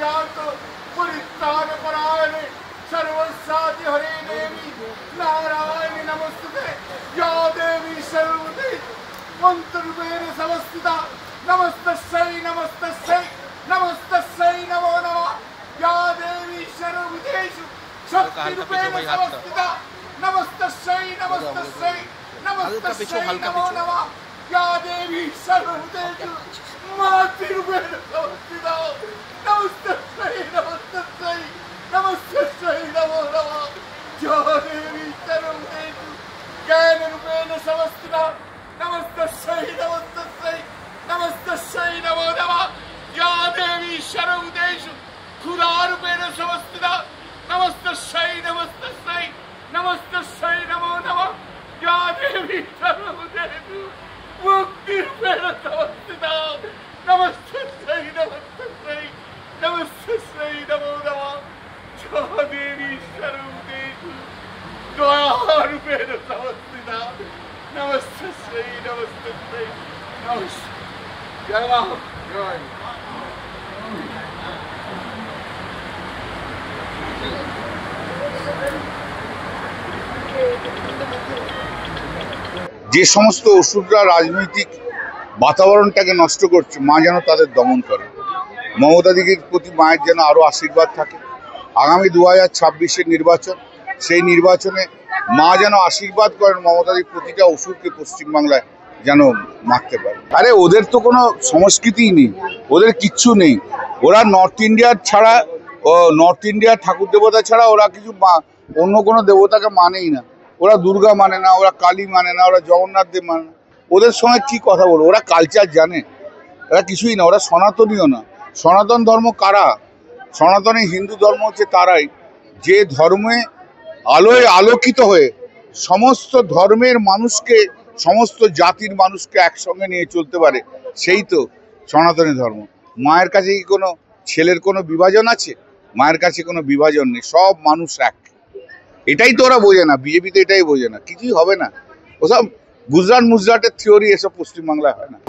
पारिजात परित्राण परायणे सर्वसाधि हरे देवी नारायणी नमस्ते या देवी सर्वदे मंत्ररूपेण समस्थिता नमस्तस्यै नमस्तस्यै नमस्तस्यै नमो नमः या देवी सर्वभूतेषु शक्तिरूपेण समस्थिता नमस्तस्यै नमस्तस्यै नमस्तस्यै नमो नमः या देवी सर्वभूतेषु मातृरूपेण समस्थिता नमस्तस्यै नमस्तस्यै नमस्तस्यै नमो नमः या देवी सर्वभूतेषु ज्ञानरूपेण समस्थिता नमस्तस्यै नमस्तस्यै नमस्तस्यै नमो नमः या देवी सर्वभूतेषु खुदारूपेण समस्थिता नमस्तस्यै नमस्तस्यै नमस्तस्यै नमो नमः या देवी सर्वभूतेषु मुक्तिरूपेण समस्थिता नमस्तस्यै नमस्तस्यै नमस्तस्यै नमो नमः या देवी सर्वभूतेषु दयारूपेण समस्थिता नमस्तस्यै नमस्तस्यै नमस्ते जय मां जय যে সমস্ত অসুররা রাজনৈতিক বাতাবরণটাকে নষ্ট করছে মা যেন তাদের দমন করে। মমতা দিদির প্রতি মায়ের যেন আরও আশীর্বাদ থাকে। আগামী 2026-এর নির্বাচন, সেই নির্বাচনে মা যেন আশীর্বাদ করেন মমতা দিদির প্রতিটা অসুরকে পশ্চিমবাংলায় যেন মারতে পারে। আরে ওদের তো কোনো সংস্কৃতিই নেই, ওদের কিচ্ছু নেই। ওরা নর্থ ইন্ডিয়ার ছাড়া, নর্থ ইন্ডিয়ার ঠাকুর দেবতা ছাড়া ওরা কিছু অন্য কোনো দেবতাকে মানেই না। ওরা দুর্গা মানে না, ওরা কালী মানে না, ওরা জগন্নাথ দেব মানে না। ওদের সঙ্গে কি কথা বলবো? ওরা কালচার জানে? ওরা কিছুই না, ওরা সনাতনীও না। সনাতন ধর্ম কারা? সনাতনী হিন্দু ধর্ম হচ্ছে তারাই যে ধর্মে আলোয় আলোকিত হয়ে সমস্ত ধর্মের মানুষকে, সমস্ত জাতির মানুষকে একসঙ্গে নিয়ে চলতে পারে, সেই তো সনাতনী ধর্ম। মায়ের কাছে কি কোনো ছেলের কোনো বিভাজন আছে? মায়ের কাছে কোনো বিভাজন নেই, সব মানুষ এক। এটাই তো ওরা বোঝে না, বিজেপিতে এটাই বোঝে না, কিছুই হবে না। ওসব গুজরাটের থিওরি, এসব পশ্চিমবাংলায় হয় না।